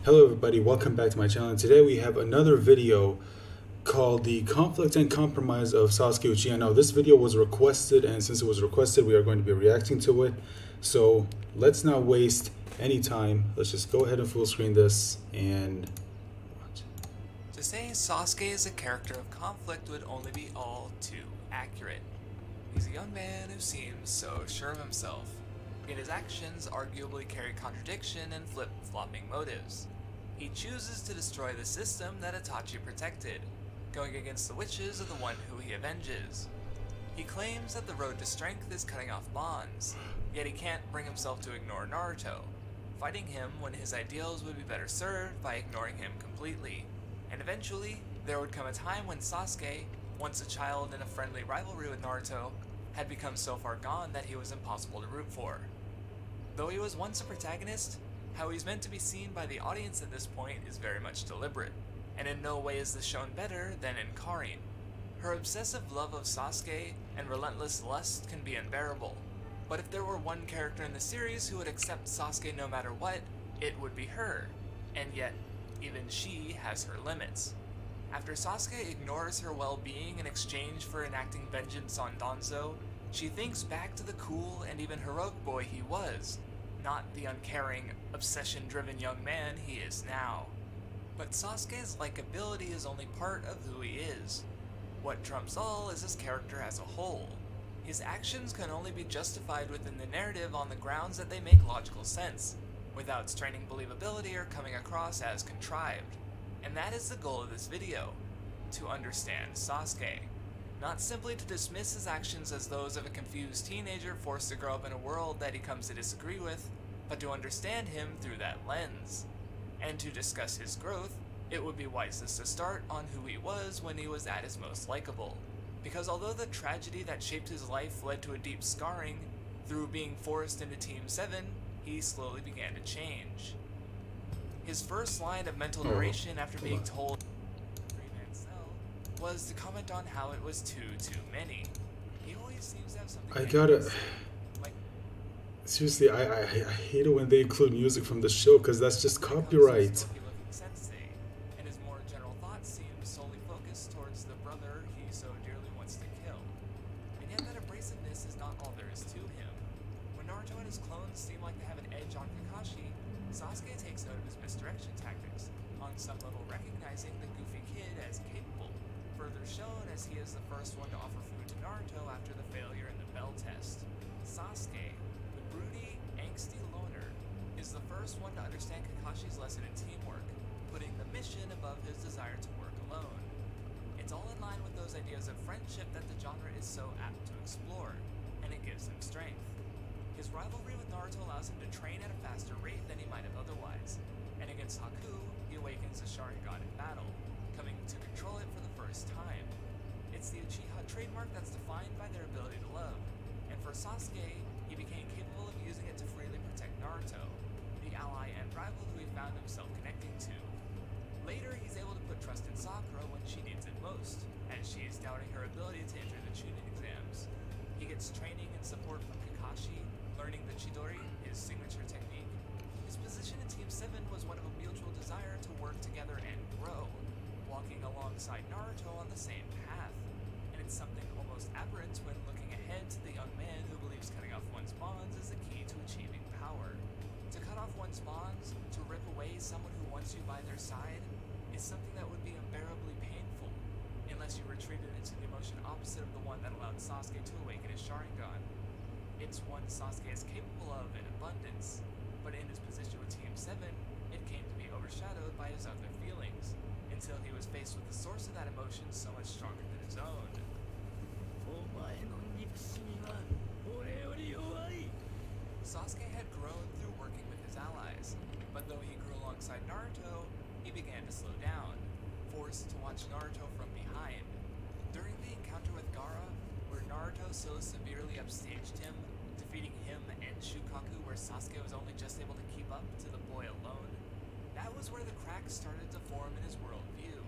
Hello everybody, welcome back to my channel. Today we have another video called The Conflict and Compromise of Sasuke Uchiha. Now this video was requested, and since it was requested, we are going to be reacting to it. So let's not waste any time. Let's just go ahead and full screen this and watch. To say Sasuke is a character of conflict would only be all too accurate. He's a young man who seems so sure of himself, yet his actions arguably carry contradiction and flip-flopping motives. He chooses to destroy the system that Itachi protected, going against the wishes of the one who he avenges. He claims that the road to strength is cutting off bonds, yet he can't bring himself to ignore Naruto, fighting him when his ideals would be better served by ignoring him completely. And eventually, there would come a time when Sasuke, once a child in a friendly rivalry with Naruto, had become so far gone that he was impossible to root for. Though he was once a protagonist, how he's meant to be seen by the audience at this point is very much deliberate, and in no way is this shown better than in Karin. Her obsessive love of Sasuke and relentless lust can be unbearable, but if there were one character in the series who would accept Sasuke no matter what, it would be her, and yet, even she has her limits. After Sasuke ignores her well-being in exchange for enacting vengeance on Danzo, she thinks back to the cool and even heroic boy he was, not the uncaring, obsession-driven young man he is now. But Sasuke's likability is only part of who he is. What trumps all is his character as a whole. His actions can only be justified within the narrative on the grounds that they make logical sense, without straining believability or coming across as contrived. And that is the goal of this video, to understand Sasuke. Not simply to dismiss his actions as those of a confused teenager forced to grow up in a world that he comes to disagree with, but to understand him through that lens. And to discuss his growth, it would be wisest to start on who he was when he was at his most likable. Because although the tragedy that shaped his life led to a deep scarring, through being forced into Team 7, he slowly began to change. His first line of mental narration after being told was to comment on how it was too many. He always seems to have something. I gotta seriously, I hate it when they include music from the show because that's just copyright. And his more general thoughts seem solely focused towards the brother he so dearly wants to kill. And yet that abrasiveness is not all there is to him. When Naruto and his clones seem like they have an edge on Kakashi, Sasuke takes note of his misdirection tactics, on some level recognizing the goofy kid as capable, further shown as he is the first one to offer food to Naruto after the failure in the Bell test. Sasuke, the broody, angsty loner, is the first one to understand Kakashi's lesson in teamwork, putting the mission above his desire to work alone. It's all in line with those ideas of friendship that the genre is so apt to explore, and it gives him strength. His rivalry with Naruto allows him to train at a faster rate than he might have otherwise, and against Haku, he awakens the Sharingan in battle, coming to control it for the first time. It's the Uchiha trademark that's defined by their ability to love, and for Sasuke, he became capable of using it to freely protect Naruto, the ally and rival who he found himself connecting to. Later, he's able to put trust in Sakura when she needs it most, as she is doubting her ability to enter the Chunin exams. He gets training and support from Kakashi, learning the Chidori, his signature technique. His position in Team 7 was one of a mutual desire to work together and grow, walking alongside Naruto on the same path. And it's something almost aberrant when looking ahead to the young man who believes cutting off one's bonds is the key to achieving power. To cut off one's bonds, to rip away someone who wants you by their side, is something that would be unbearably painful, unless you retreated into the emotion opposite of the one that allowed Sasuke to awaken his Sharingan. It's one Sasuke is capable of in abundance, but in his position with Team 7, it came to be overshadowed by his other feelings, until he was faced with the source of that emotion so much stronger than his own. Sasuke had grown through working with his allies, but though he grew alongside Naruto, he began to slow down, forced to watch Naruto from behind. During the encounter with Gaara, where Naruto so severely upstaged him, defeating him and Shukaku where Sasuke was only just able to keep up to the boy alone, that was where the cracks started to form in his worldview.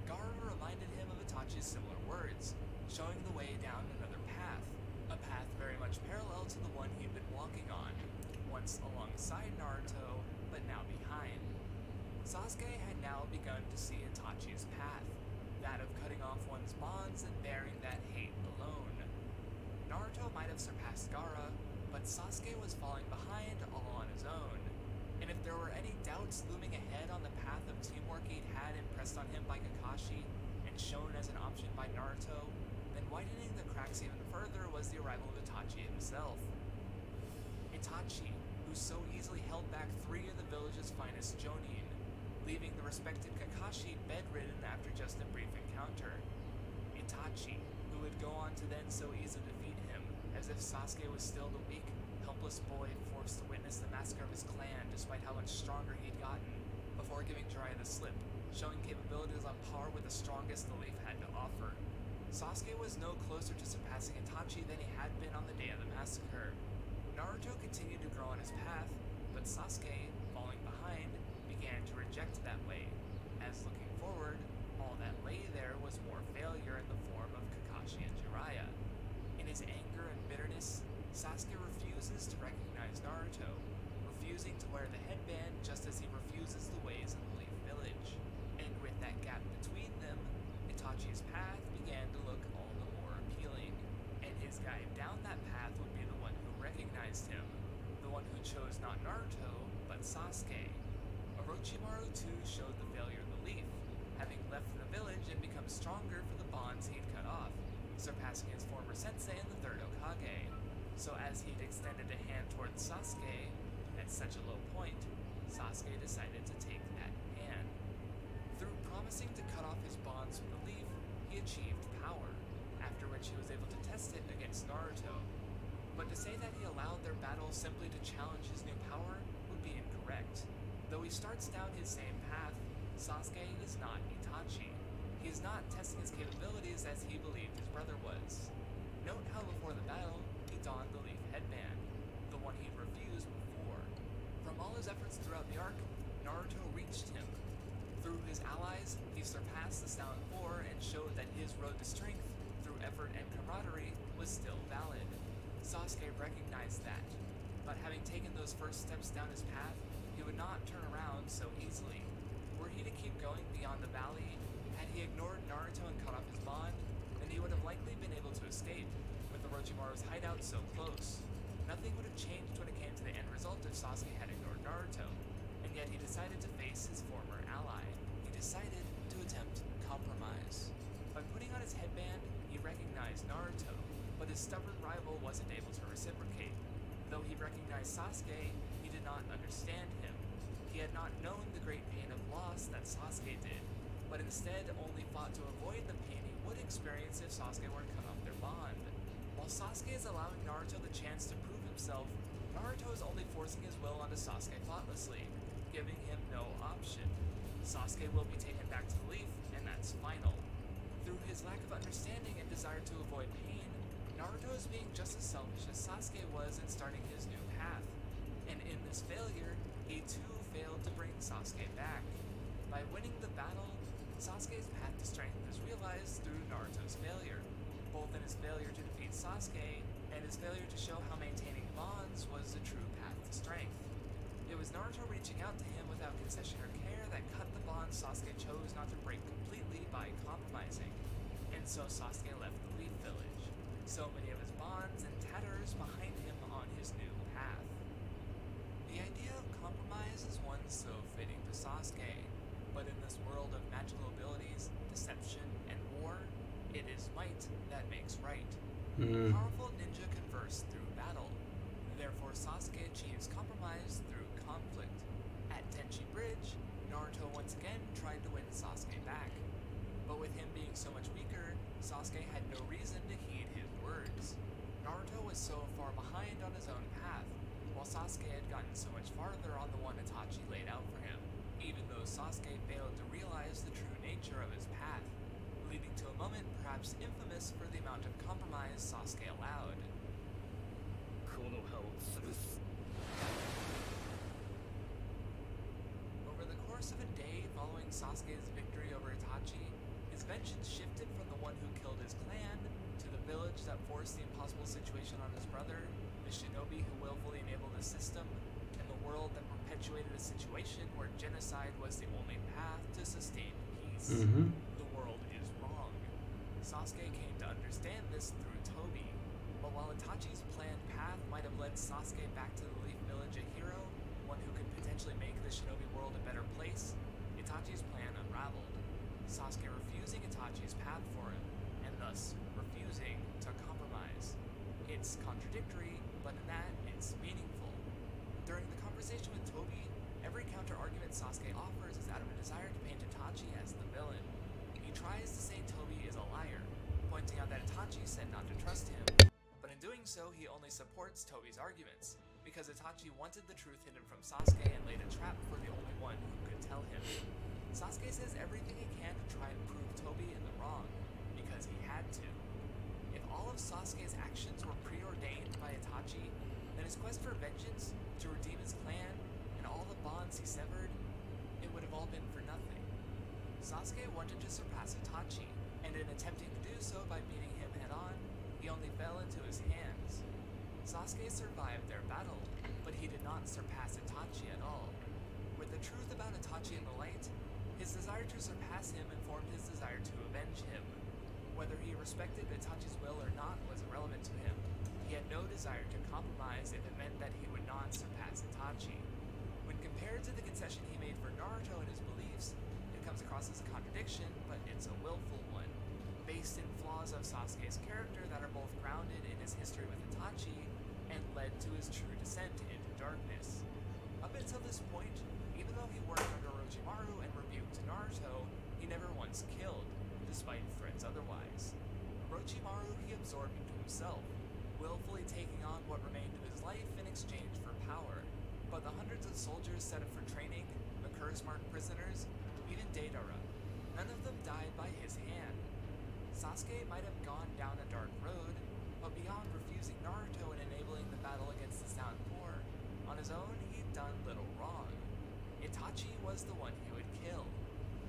Gaara reminded him of Itachi's similar words, showing the way down another path, a path very much parallel to the one he'd been walking on, once alongside Naruto, but now behind. Sasuke had now begun to see Itachi's path, that of cutting off one's bonds and bearing that hate alone. Naruto might have surpassed Gaara, but Sasuke was falling behind all on his own. And if there were any doubts looming ahead on the path of teamwork he'd had impressed on him by Kakashi and shown as an option by Naruto, then widening the cracks even further was the arrival of Itachi himself. Itachi, who so easily held back 3 of the village's finest Jonin, leaving the respected Kakashi bedridden after just a brief encounter. Itachi, who would go on to then so easily defeat him, as if Sasuke was still the weak, helpless boy forced to witness the massacre of his clan despite how much stronger he'd gotten, before giving Jiraiya the slip, showing capabilities on par with the strongest the Leaf had to offer. Sasuke was no closer to surpassing Itachi than he had been on the day of the massacre. Naruto continued to grow on his path, but Sasuke, falling behind, began to reject that way, as looking forward, all that lay there was more failure in the form of Kakashi and Jiraiya. In his anger and bitterness, Sasuke refuses to recognize Naruto, refusing to wear the headband just as he refuses the ways of the Leaf Village. And with that gap between them, Itachi's path began to look all the more appealing, and his guide down that path would be the one who recognized him, the one who chose not Naruto, but Sasuke. Orochimaru too showed the failure of the Leaf, having left the village and become stronger for the bonds he'd cut off, surpassing his former sensei and the third Hokage. So as he'd extended a hand towards Sasuke, at such a low point, Sasuke decided to take that hand. Through promising to cut off his bonds with the Leaf, he achieved power, after which he was able to test it against Naruto. But to say that he allowed their battle simply to challenge his new power would be incorrect. Though he starts down his same path, Sasuke is not Itachi. He is not testing his capabilities as he believed his brother was. Note how before the battle, he donned the Leaf headband, the one he'd refused before. From all his efforts throughout the arc, Naruto reached him. Through his allies, he surpassed the Stallion 4 and showed that his road to strength, through effort and camaraderie, was still valid. Sasuke recognized that, but having taken those first steps down his path, he would not turn around so easily. Were he to keep going beyond the valley, had he ignored Naruto and cut off his bond, then he would have likely been able to escape, with Orochimaru's hideout so close. Nothing would have changed when it came to the end result if Sasuke had ignored Naruto, and yet he decided to face his former ally. He decided to attempt compromise. By putting on his headband, he recognized Naruto, but his stubborn rival wasn't able to reciprocate. Though he recognized Sasuke, he did not understand him. He had not known the great pain of loss that Sasuke did, but instead only fought to avoid the pain he would experience if Sasuke were to cut off their bond. While Sasuke is allowing Naruto the chance to prove himself, Naruto is only forcing his will onto Sasuke thoughtlessly, giving him no option. Sasuke will be taken back to the Leaf, and that's final. Through his lack of understanding and desire to avoid pain, Naruto is being just as selfish as Sasuke was in starting his new path. And in this failure, he too failed to bring Sasuke back. By winning the battle, Sasuke's path to strength is realized through Naruto's failure, both in his failure to defeat Sasuke and his failure to show how maintaining bonds was the true path to strength. It was Naruto reaching out to him without concession or care that cut the bond Sasuke chose not to break completely by compromising. And so Sasuke left the Leaf Village, so many of his bonds and tatters behind him on his new path. The idea of compromise is one so fitting to Sasuke, but in this world of magical abilities, deception, and war, it is might that makes right. Powerful ninja converse through battle. Therefore, Sasuke achieves compromise through conflict. At Tenchi Bridge, Naruto once again tried to win Sasuke back. But with him being so much weaker, Sasuke had no reason to heed his words. Naruto was so far behind on his own path, while Sasuke had gotten so much farther on the one Itachi laid out for him, even though Sasuke failed to realize the true nature of his path, leading to a moment perhaps infamous for the amount of compromise Sasuke allowed. Over the course of a day following Sasuke's victory over Itachi, his vengeance shifted from the one who killed his clan to the village that forced the impossible situation on his brother, the shinobi who willfully enabled the system, and the world that perpetuated a situation where genocide was the only path to sustain peace. Mm-hmm. The world is wrong. Sasuke came to understand this through Tobi, but while Itachi's planned path might have led Sasuke back to the Leaf Village a hero, one who could potentially make the shinobi world a better place, Itachi's plan unraveled. Sasuke refusing Itachi's path for him, and thus refusing to compromise. It's contradictory, but in that, it's meaningful. During the conversation with Tobi, every counter-argument Sasuke offers is out of a desire to paint Itachi as the villain. He tries to say Tobi is a liar, pointing out that Itachi said not to trust him, but in doing so, he only supports Tobi's arguments, because Itachi wanted the truth hidden from Sasuke and laid a trap for the only one who could tell him. Sasuke says everything he can to try and prove Tobi in the wrong, because he had to. If all of Sasuke's actions were preordained by Itachi, then his quest for vengeance, to redeem his clan, and all the bonds he severed, it would have all been for nothing. Sasuke wanted to surpass Itachi, and in attempting to do so by meeting him head-on, he only fell into his hands. Sasuke survived their battle, but he did not surpass Itachi at all. With the truth about Itachi in the light, his desire to surpass him informed his desire to avenge him. Whether he respected Itachi's will or not was irrelevant to him. He had no desire to compromise if it meant that he would not surpass Itachi. When compared to the concession he made for Naruto and his beliefs, it comes across as a contradiction, but it's a willful one, based in flaws of Sasuke's character that are both grounded in his history with Itachi and led to his true descent into darkness. Up until this point, even though he worked under Orochimaru and rebuked Naruto, he never once killed, despite threats otherwise. Orochimaru he absorbed into himself, willfully taking on what remained of his life in exchange for power. But the hundreds of soldiers set up for training, the curse-marked prisoners, even Deidara, none of them died by his hand. Sasuke might have gone down a dark road, but beyond refusing Naruto and enabling the battle against the Sound Poor, on his own he'd done little wrong. Itachi was the one he would kill,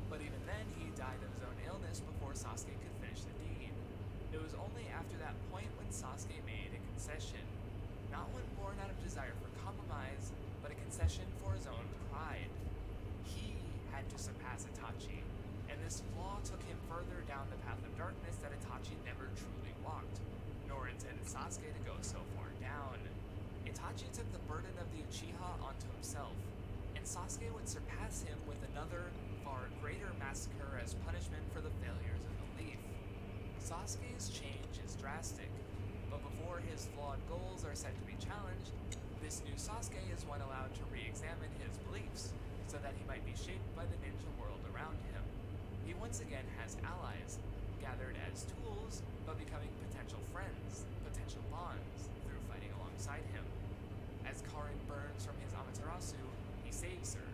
but even then he died of his own illness before Sasuke could finish the deed. It was only after that point when Sasuke made a concession, not one born out of desire for compromise, but a concession for his own pride. He had to surpass Itachi, and this flaw took him further down the path of darkness that Itachi never truly walked, nor intended Sasuke to go so far down. Itachi took the burden of the Uchiha onto himself, and Sasuke would surpass him with another, far greater massacre as punishment for the failures of the Leaf. Sasuke's change is drastic, but before his flawed goals are said to be challenged, this new Sasuke is one allowed to re-examine his beliefs, so that he might be shaped by the ninja world around him. He once again has allies, gathered as tools, but becoming potential friends, potential bonds, through fighting alongside him. As Karin burns from his Amaterasu, he saves her,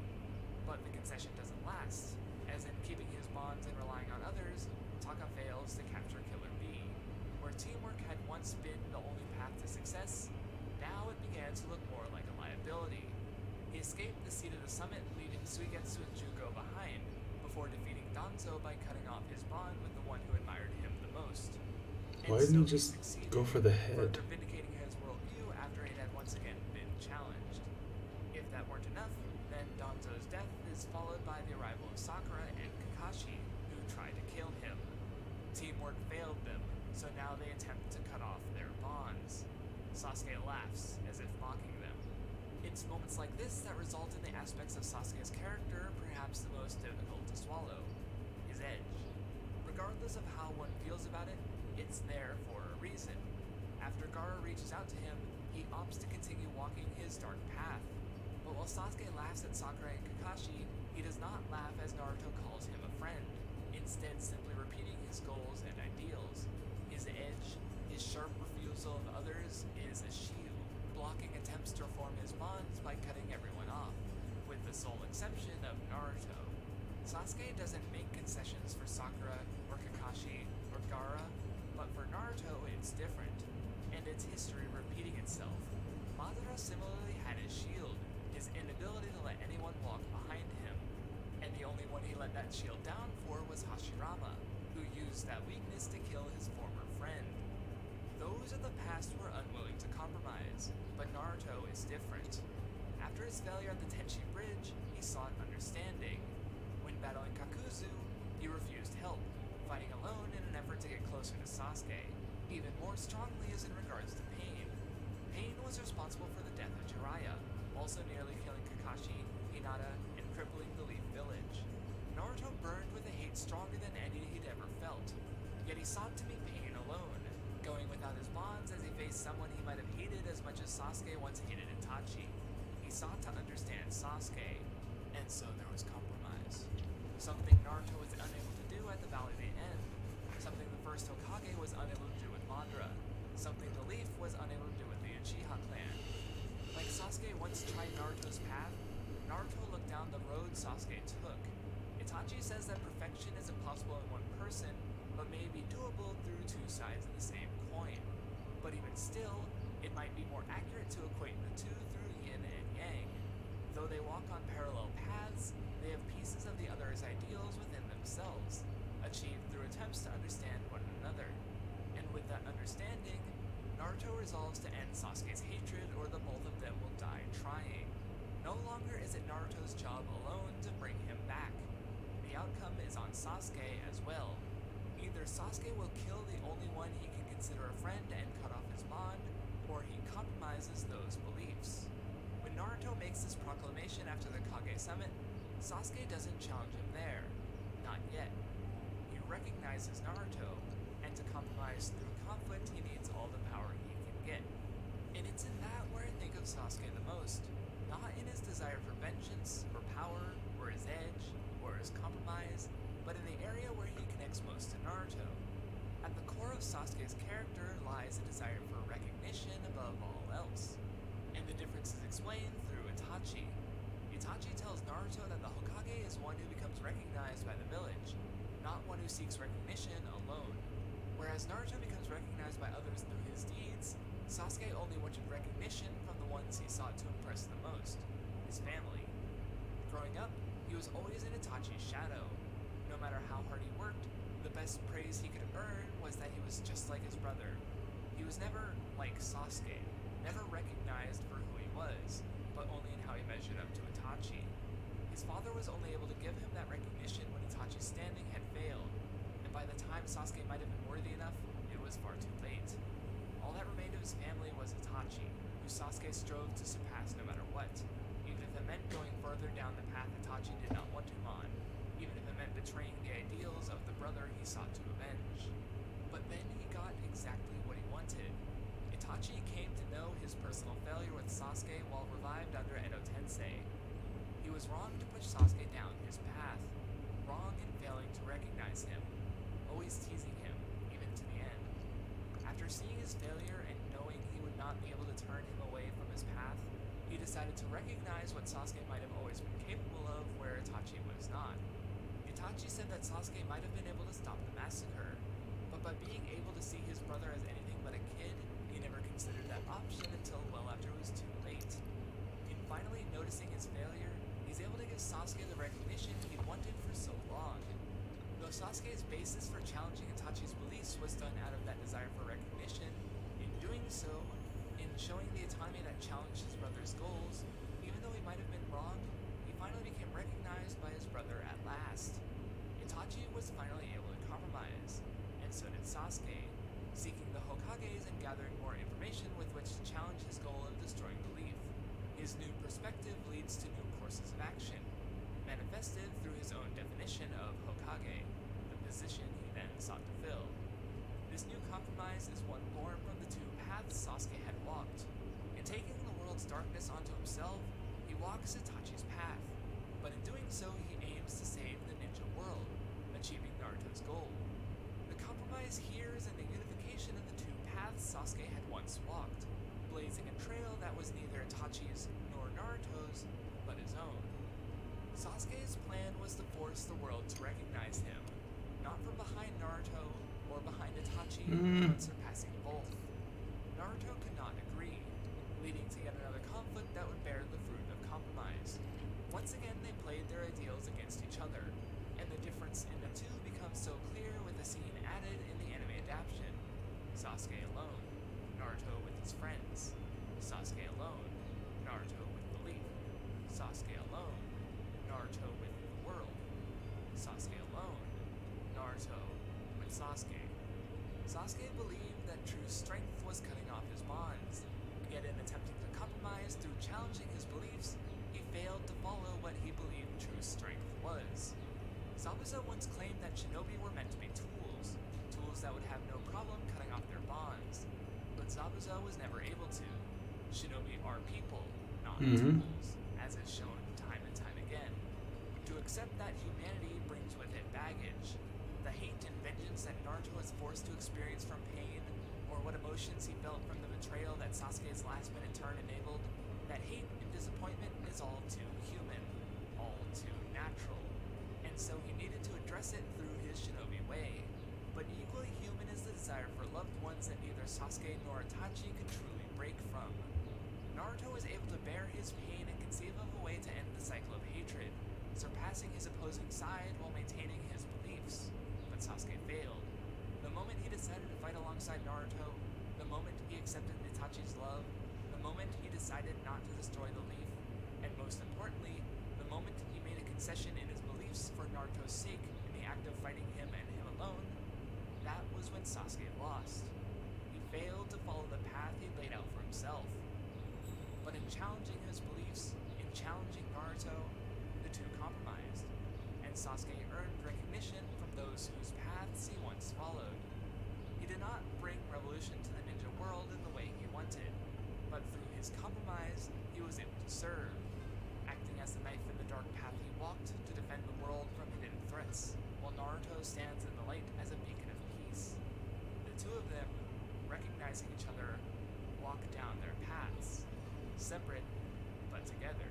but the concession doesn't last, as in keeping his bonds and relying on others, Taka fails to capture Killer Bee. Where teamwork had once been the only path to success, now it began to look more like a liability. He escaped the seat of the summit, leaving Suigetsu and Jugo behind, before defeating Danzo by cutting off his bond with the one who admired him the most. And Why didn't he so just succeeded, go for the head? further vindicating his worldview after it had once again been challenged. If that weren't enough, then Danzo's death is followed by the arrival of Sakura and Kakashi, who tried to kill him. Teamwork failed them, so now they attempt to cut off their bonds. Sasuke laughs, as if mocking them. It's moments like this that result in the aspects of Sasuke's character perhaps the most difficult to swallow: his edge. Regardless of how one feels about it, it's there for a reason. After Gaara reaches out to him, he opts to continue walking his dark path. But while Sasuke laughs at Sakura and Kakashi, he does not laugh as Naruto calls him a friend, instead simply repeating his goals and ideals. His edge, his sharp refusal of others, is a shield, blocking attempts to reform his bonds by cutting everyone off, with the sole exception of Naruto. Sasuke doesn't make concessions for Sakura, or Kakashi, or Gaara, but for Naruto it's different, and its history repeating itself. Madara similarly had his shield, his inability to let anyone walk behind him, and the only one he let that shield down for was Hashirama, who used that weakness to kill his former friend. Those of the past were unwilling to compromise, but Naruto is different. After his failure at the Tenchi Bridge, he sought understanding. When battling Kakuzu, he refused help, fighting alone in an effort to get closer to Sasuke, even more strongly as in regards to Pain. Pain was responsible for the death of Jiraiya, also nearly killing Kakashi, Hinata, and crippling the Leaf Village. Naruto burned with a hate stronger than any he'd ever felt, yet he sought to meet Pain alone, going without his bonds as he faced someone he might have hated as much as Sasuke once hated Itachi. He sought to understand Sasuke, and so there was compromise. Something Naruto was unable to do at the Valley of the End, something the first Hokage was unable to do with Madara, something the Leaf was unable to do with the Uchiha clan. Like Sasuke once tried Naruto's path, Naruto looked down the road Sasuke took. Itachi says that perfection is impossible in one person, but may be doable through two sides of the same coin. But even still, it might be more accurate to equate the two through yin and yang. Though they walk on parallel paths, they have pieces of the other's ideals within themselves, achieved through attempts to understand one another. And with that understanding, Naruto resolves to end Sasuke's hatred, or the both of them will die trying. No longer is it Naruto's job alone to bring him back. The outcome is on Sasuke as well. Either Sasuke will kill the only one he can consider a friend and cut off his bond, or he compromises those beliefs. When Naruto makes this proclamation after the Kage Summit, Sasuke doesn't challenge him there. Not yet. He recognizes Naruto, and to compromise through conflict, he needs all the power he can get. And it's in that where I think of Sasuke the most. Not in his desire for vengeance, or power, or his edge, or his compromise, but in the area where he connects most to Naruto. At the core of Sasuke's character lies a desire for recognition above all else. And the difference is explained through Itachi. Itachi tells Naruto that the Hokage is one who becomes recognized by the village, not one who seeks recognition alone. Whereas Naruto becomes recognized by others through his deeds, Sasuke only wanted recognition from the ones he sought to impress the most, his family. Growing up, he was always in Itachi's shadow. No matter how hard he worked, the best praise he could earn was that he was just like his brother. He was never like Sasuke, never recognized for who he was, but only in how he measured up to Itachi. His father was only able to give him that recognition when Itachi's standing had failed, and by the time Sasuke might have been worthy enough, it was far too late. All that remained of his family was Itachi, who Sasuke strove to surpass no matter what, even if it meant going further down the path Itachi did not want him on, even if it meant betraying the ideals of the brother he sought to avenge. But then he got exactly what he wanted. Itachi came to know his personal failure with Sasuke while revived under Edo Tensei. He was wrong to push Sasuke down his path, wrong in failing to recognize him, always teasing him, even to the end. After seeing his failure and knowing he would not be able to turn him away from his path, he decided to recognize what Sasuke might have always been capable of where Itachi was not. Itachi said that Sasuke might have been able to stop the massacre, but by being able to see his brother as anything but a kid, he never considered that option until well after it was too late. In finally noticing his failure, he's able to give Sasuke the recognition he'd wanted for so long. Though Sasuke's basis for challenging Itachi's beliefs was done out of that desire for recognition, in doing so, in showing the autonomy that challenged his brother's goals, even though he might have been wrong, he finally became recognized by his brother at last. Itachi was finally able to compromise, and so did Sasuke, seeking the Hokages and gathering more information with which to challenge his goal of destroying the Leaf. His new perspective leads to new courses of action, manifested through his own definition of Hokage, the position he then sought to fill. This new compromise is one born from the two paths Sasuke had walked. In taking the world's darkness onto himself, he walks Itachi's path, but in doing so he aims to save the ninja world, achieving Naruto's goal. The compromise here is in the unification of the two paths Sasuke had once walked, blazing a trail that was neither Itachi's nor Naruto's, but his own. Sasuke's plan was to force the world to recognize him, not from behind Naruto or behind Itachi, but surpassing both. Naruto could not agree, leading to yet another conflict that would bear the fruit of compromise. Once again they played their ideals against each other, and the difference in the two becomes so clear with a scene added in the anime adaptation. Sasuke alone, Naruto with his friends. Sasuke alone, Naruto with the Leaf. Sasuke alone. Naruto with Sasuke. Sasuke believed that true strength was cutting off his bonds, yet in attempting to compromise through challenging his beliefs, he failed to follow what he believed true strength was. Zabuza once claimed that shinobi were meant to be tools that would have no problem cutting off their bonds, but Zabuza was never able to. Shinobi are people, not tools, as is shown time and time again. To accept that humanity brings with it baggage, the hate and vengeance that Naruto was forced to experience from pain, or what emotions he felt from the betrayal that Sasuke's last-minute turn enabled, that hate and disappointment is all too human, all too natural, and so he needed to address it through his shinobi way. But equally human is the desire for loved ones that neither Sasuke nor Itachi could truly break from. Naruto was able to bear his pain and conceive of a way to end the cycle of hatred, surpassing his opposing side while maintaining his beliefs. But Sasuke failed. The moment he decided to fight alongside Naruto, the moment he accepted Itachi's love, the moment he decided not to destroy the leaf, and most importantly, the moment he made a concession in his beliefs for Naruto's sake in the act of fighting him and him alone, that was when Sasuke lost. He failed to follow the path he laid out for himself. But in challenging his beliefs, in challenging Naruto, the two compromised, and Sasuke earned recognition from those whose paths he once followed. He did not bring revolution to the ninja world in the way he wanted, but through his compromise, he was able to serve, acting as the knife in the dark path he walked to defend the world from hidden threats, while Naruto stands in the light as a beacon of peace. The two of them, recognizing each other, walk down their paths, separate but together.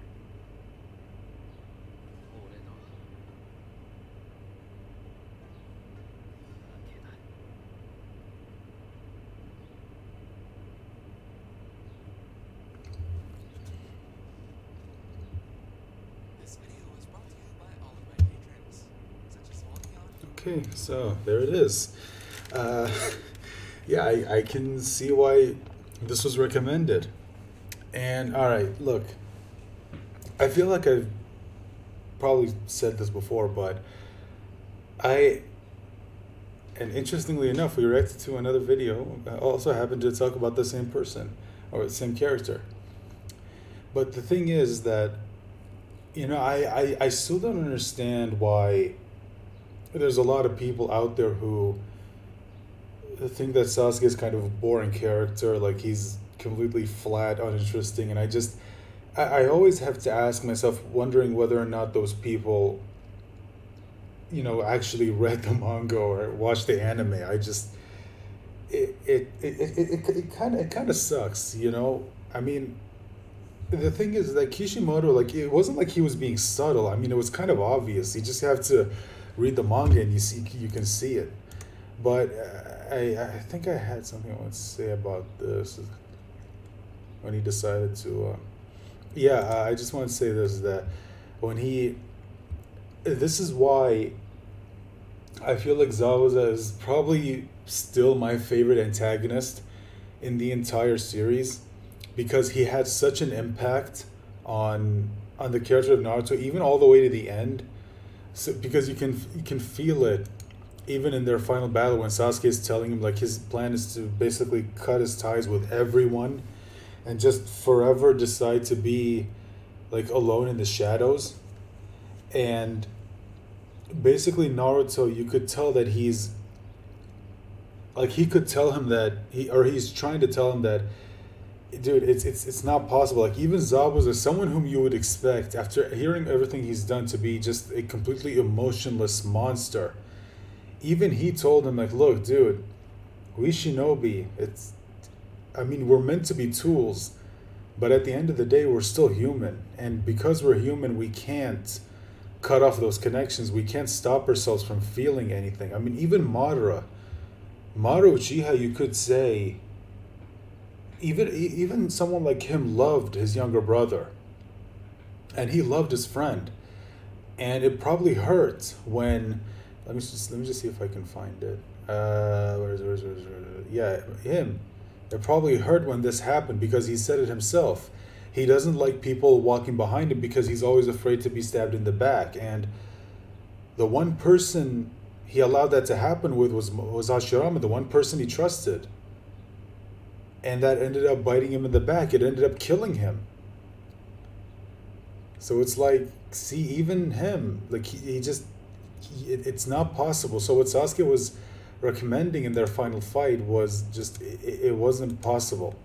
This video was brought to you by all of my patrons, such as Volkion. Okay, so there it is. Yeah, I can see why this was recommended. And alright, look, I feel like I've probably said this before, but and interestingly enough, we reacted to another video, also happened to talk about the same person, or the same character. But the thing is that, you know, I still don't understand why there's a lot of people out there who think that Sasuke is kind of a boring character, like he's completely flat, uninteresting, and I always have to ask myself, wondering whether or not those people, you know, actually read the manga or watched the anime. It kind of sucks, you know. I mean, the thing is that Kishimoto, like, it wasn't like he was being subtle. I mean, it was kind of obvious. You just have to read the manga and you can see it. But I think I had something I want to say about this when he decided to. I just want to say this, that this is why I feel like Zabuza is probably still my favorite antagonist in the entire series, because he had such an impact on the character of Naruto, even all the way to the end. So, because you can feel it even in their final battle when Sasuke is telling him, like, his plan is to basically cut his ties with everyone and just forever decide to be, like, alone in the shadows. And basically Naruto, you could tell that he's trying to tell him that, dude, it's not possible. Like, even Zabuza, someone whom you would expect after hearing everything he's done to be just a completely emotionless monster, even he told him, like, look, dude, we shinobi, we're meant to be tools, but at the end of the day, we're still human. And because we're human, we can't cut off those connections. We can't stop ourselves from feeling anything. I mean, even Madara Uchiha, you could say, even someone like him loved his younger brother. And he loved his friend. And it probably hurt when, let me just see if I can find it. Yeah, him. It probably hurt when this happened, because he said it himself. He doesn't like people walking behind him because he's always afraid to be stabbed in the back. And The one person he allowed that to happen with was Hashirama, the one person he trusted. And that ended up biting him in the back. It ended up killing him. So it's like, see, even him, like it's not possible. So what Sasuke was recommending in their final fight was just, it wasn't possible.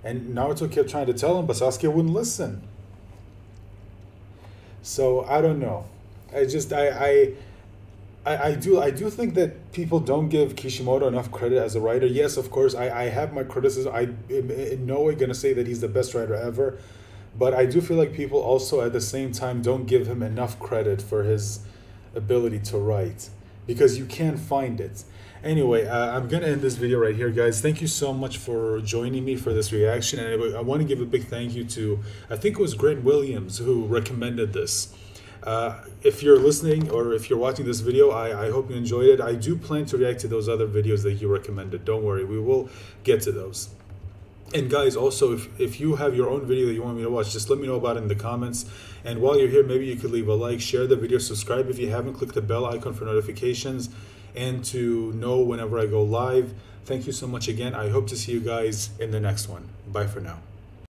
And Naruto kept trying to tell him, but Sasuke wouldn't listen. So I don't know. I do think that people don't give Kishimoto enough credit as a writer. Yes, of course, I have my criticism. I am in no way going to say that he's the best writer ever. But I do feel like people also at the same time don't give him enough credit for his ability to write. Because you can't find it. Anyway, I'm going to end this video right here, guys. Thank you so much for joining me for this reaction. And I want to give a big thank you to, I think it was Grant Williams who recommended this. If you're listening or if you're watching this video, I hope you enjoyed it. I do plan to react to those other videos that you recommended. Don't worry, we will get to those. And guys, also, if you have your own video that you want me to watch, just let me know about it in the comments. And while you're here, maybe you could leave a like, share the video, subscribe if you haven't, click the bell icon for notifications and to know whenever I go live. Thank you so much again. I hope to see you guys in the next one. Bye for now.